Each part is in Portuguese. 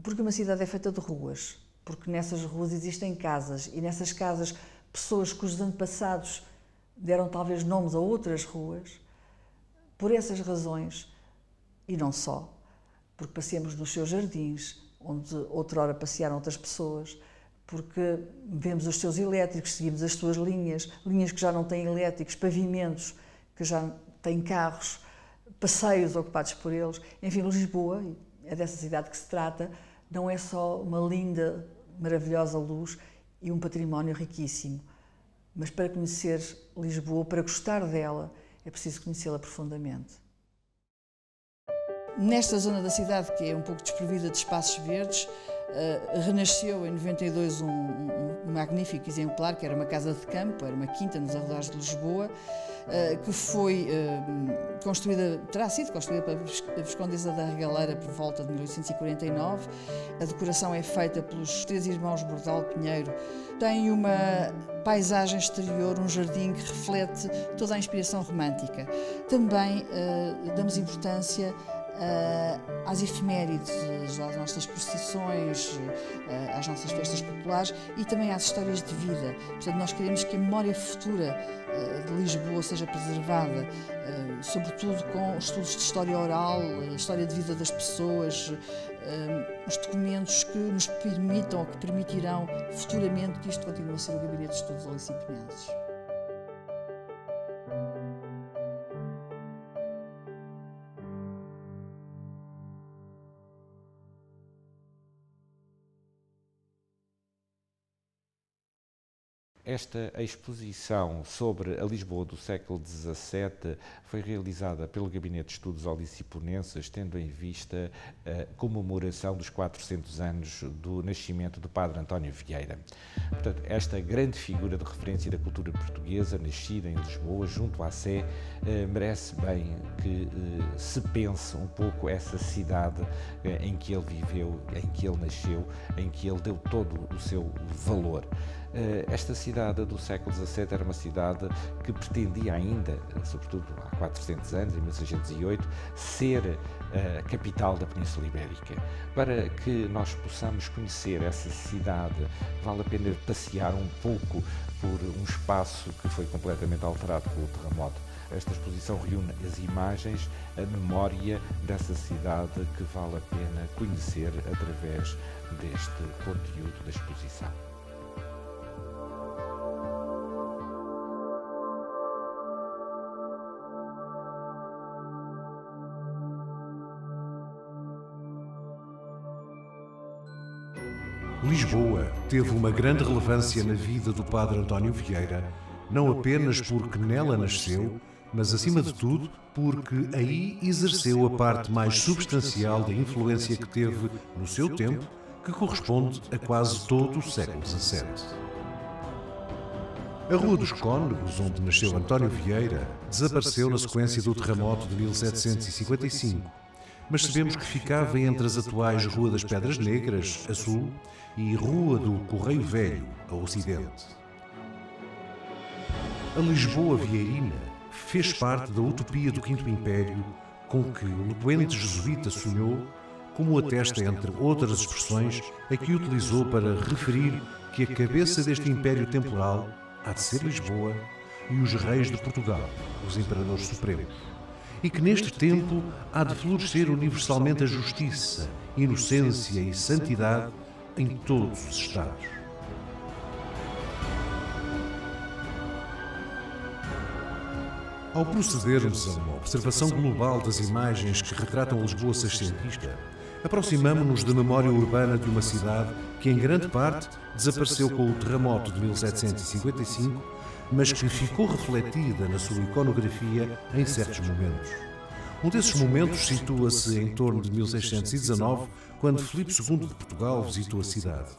Porque uma cidade é feita de ruas, porque nessas ruas existem casas e nessas casas pessoas cujos antepassados deram talvez nomes a outras ruas. Por essas razões, e não só, porque passeamos nos seus jardins, onde outrora passearam outras pessoas, porque vemos os seus elétricos, seguimos as suas linhas, linhas que já não têm elétricos, pavimentos que já têm carros, passeios ocupados por eles. Enfim, Lisboa, é dessa cidade que se trata, não é só uma linda, maravilhosa luz e um património riquíssimo, mas para conhecer Lisboa, para gostar dela, é preciso conhecê-la profundamente. Nesta zona da cidade, que é um pouco desprovida de espaços verdes, renasceu em 92 um magnífico exemplar, que era uma casa de campo, era uma quinta nos arredores de Lisboa, que foi construída, terá sido construída pela Viscondesa da Regaleira por volta de 1849. A decoração é feita pelos três irmãos Bordal Pinheiro. Tem uma paisagem exterior, um jardim que reflete toda a inspiração romântica. Também damos importância às efemérides, às nossas procissões, às nossas festas populares e também às histórias de vida. Portanto, nós queremos que a memória futura de Lisboa seja preservada, sobretudo com estudos de história oral, história de vida das pessoas, os documentos que nos permitam ou que permitirão futuramente que isto continue a ser o Gabinete de Estudos Aliciponenses. Esta exposição sobre a Lisboa do século XVII foi realizada pelo Gabinete de Estudos Aliciponenses, tendo em vista a comemoração dos 400 anos do nascimento do Padre António Vieira. Portanto, esta grande figura de referência da cultura portuguesa, nascida em Lisboa, junto à Sé, merece bem que se pense um pouco essa cidade em que ele viveu, em que ele nasceu, em que ele deu todo o seu valor. Esta cidade do século XVII era uma cidade que pretendia ainda, sobretudo há 400 anos, em 1608, ser a capital da Península Ibérica. Para que nós possamos conhecer essa cidade, vale a pena passear um pouco por um espaço que foi completamente alterado pelo terremoto. Esta exposição reúne as imagens, a memória dessa cidade que vale a pena conhecer através deste conteúdo da exposição. Lisboa teve uma grande relevância na vida do Padre António Vieira, não apenas porque nela nasceu, mas acima de tudo porque aí exerceu a parte mais substancial da influência que teve no seu tempo, que corresponde a quase todo o século XVII. A Rua dos Cónegos, onde nasceu António Vieira, desapareceu na sequência do terremoto de 1755, mas sabemos que ficava entre as atuais Rua das Pedras Negras, a sul, e Rua do Correio Velho, a ocidente. A Lisboa vieirina fez parte da utopia do Quinto Império, com que o eloquente jesuíta sonhou, como atesta, entre outras expressões, a que utilizou para referir que a cabeça deste império temporal há de ser Lisboa e os reis de Portugal, os imperadores supremos, e que neste tempo há de florescer universalmente a justiça, inocência e santidade em todos os estados. Ao procedermos a uma observação global das imagens que retratam Lisboa sessentista, aproximamo-nos da memória urbana de uma cidade que, em grande parte, desapareceu com o terremoto de 1755, mas que ficou refletida na sua iconografia em certos momentos. Um desses momentos situa-se em torno de 1619, quando Filipe II de Portugal visitou a cidade.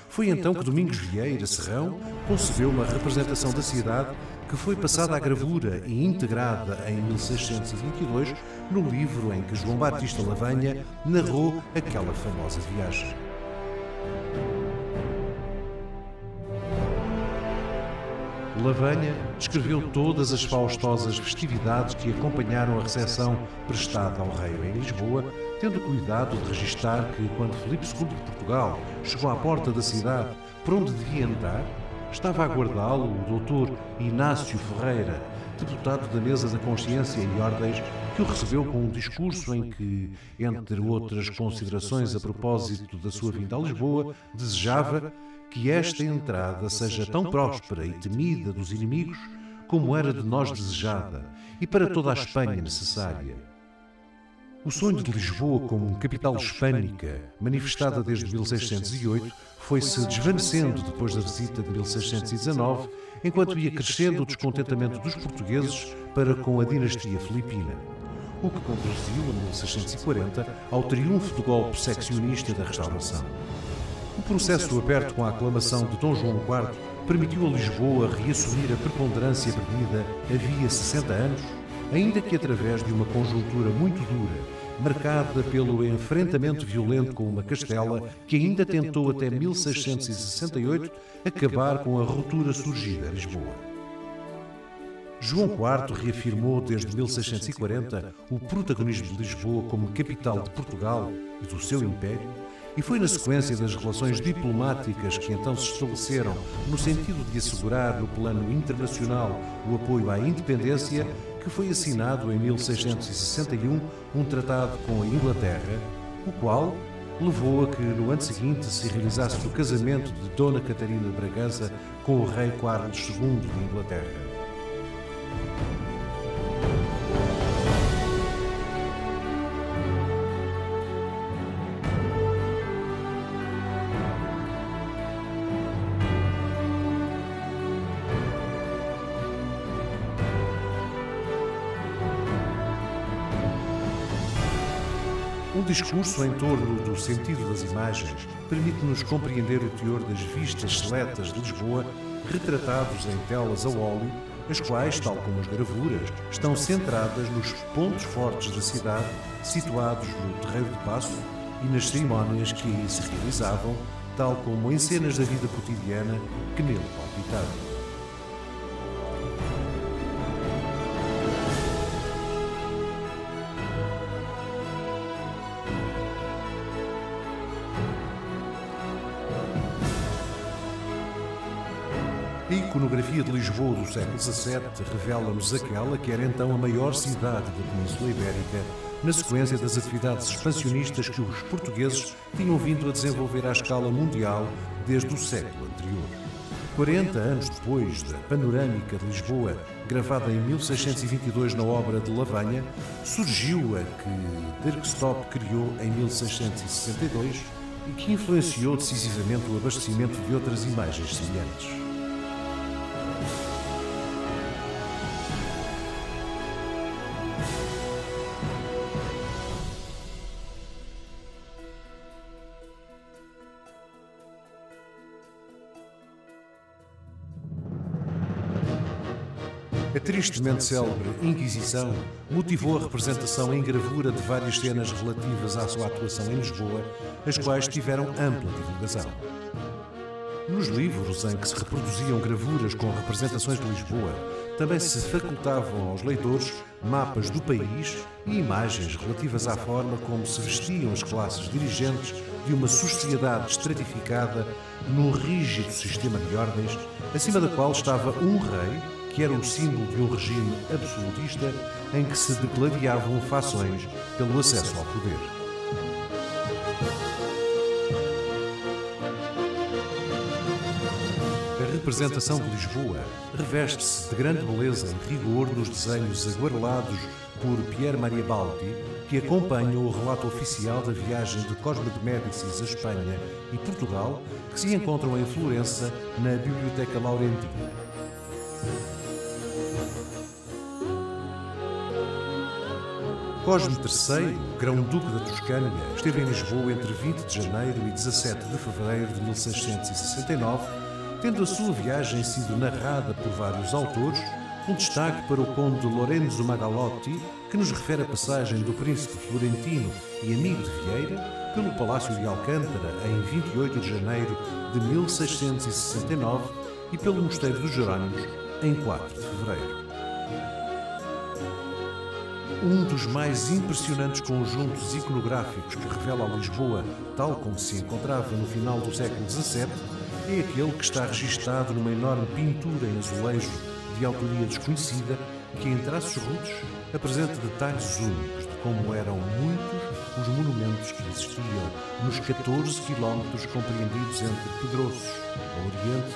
Foi então que Domingos Vieira Serrão concebeu uma representação da cidade que foi passada à gravura e integrada em 1622 no livro em que João Batista Lavanha narrou aquela famosa viagem. de Lavanha descreveu todas as faustosas festividades que acompanharam a recepção prestada ao rei em Lisboa, tendo cuidado de registar que, quando Filipe II de Portugal chegou à porta da cidade por onde devia entrar, estava a aguardá-lo o doutor Inácio Ferreira, deputado da Mesa da Consciência e Ordens, que o recebeu com um discurso em que, entre outras considerações a propósito da sua vinda a Lisboa, desejava que esta entrada seja tão próspera e temida dos inimigos como era de nós desejada e para toda a Espanha necessária. O sonho de Lisboa como capital hispânica, manifestada desde 1608, foi-se desvanecendo depois da visita de 1619, enquanto ia crescendo o descontentamento dos portugueses para com a dinastia filipina, o que conduziu, em 1640, ao triunfo do golpe secessionista da Restauração. O processo aberto com a aclamação de Dom João IV permitiu a Lisboa reassumir a preponderância perdida havia 60 anos, ainda que através de uma conjuntura muito dura, marcada pelo enfrentamento violento com uma Castela que ainda tentou até 1668 acabar com a ruptura surgida em Lisboa. João IV reafirmou desde 1640 o protagonismo de Lisboa como capital de Portugal e do seu império, e foi na sequência das relações diplomáticas que então se estabeleceram no sentido de assegurar no plano internacional o apoio à independência que foi assinado em 1661 um tratado com a Inglaterra, o qual levou a que no ano seguinte se realizasse o casamento de Dona Catarina de Bragança com o rei Carlos II de Inglaterra. Um discurso em torno do sentido das imagens permite-nos compreender o teor das vistas seletas de Lisboa, retratados em telas a óleo, as quais, tal como as gravuras, estão centradas nos pontos fortes da cidade, situados no terreiro de passo e nas cerimónias que aí se realizavam, tal como em cenas da vida cotidiana que nele palpitavam. A iconografia de Lisboa do século XVII revela-nos aquela que era então a maior cidade da Península Ibérica, na sequência das atividades expansionistas que os portugueses tinham vindo a desenvolver à escala mundial desde o século anterior. 40 anos depois da Panorâmica de Lisboa, gravada em 1622 na obra de Lavanha, surgiu a que Dirkstop criou em 1662 e que influenciou decisivamente o abastecimento de outras imagens semelhantes. A tristemente célebre Inquisição motivou a representação em gravura de várias cenas relativas à sua atuação em Lisboa, as quais tiveram ampla divulgação. Nos livros em que se reproduziam gravuras com representações de Lisboa, também se facultavam aos leitores mapas do país e imagens relativas à forma como se vestiam as classes dirigentes de uma sociedade estratificada num rígido sistema de ordens, acima da qual estava um rei, que era o símbolo de um regime absolutista em que se degladiavam fações pelo acesso ao poder. A representação de Lisboa reveste-se de grande beleza e rigor nos desenhos aguarelados por Pier Maria Baldi, que acompanham o relato oficial da viagem de Cosme de Médicis a Espanha e Portugal, que se encontram em Florença, na Biblioteca Laurentina. Cosme III, grão-duque da Toscânia, esteve em Lisboa entre 20 de janeiro e 17 de fevereiro de 1669, tendo a sua viagem sido narrada por vários autores, um destaque para o conde Lorenzo Magalotti, que nos refere a passagem do príncipe florentino e amigo de Vieira pelo Palácio de Alcântara em 28 de janeiro de 1669 e pelo Mosteiro dos Jerónimos em 4 de fevereiro. Um dos mais impressionantes conjuntos iconográficos que revela a Lisboa, tal como se encontrava no final do século XVII, é aquele que está registado numa enorme pintura em azulejo de autoria desconhecida, que em traços rudes apresenta detalhes únicos de como eram muitos os monumentos que existiam nos 14 quilómetros compreendidos entre Pedroços, ao oriente,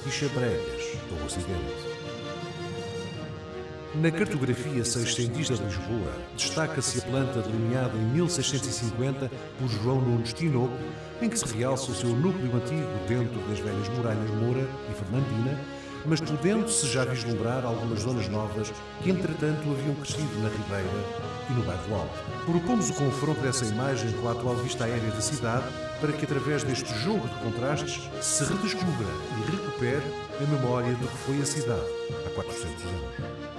e Chabregas, ao ocidente. Na cartografia seiscentista de Lisboa, destaca-se a planta delineada em 1650 por João Nunes Tinoco, em que se realça o seu núcleo antigo dentro das velhas muralhas Moura e Fernandina, mas podendo-se já vislumbrar algumas zonas novas que, entretanto, haviam crescido na Ribeira e no Bairro Alto. Propomos o confronto dessa imagem com a atual vista aérea da cidade para que, através deste jogo de contrastes, se redescubra e recupere a memória do que foi a cidade há 400 anos.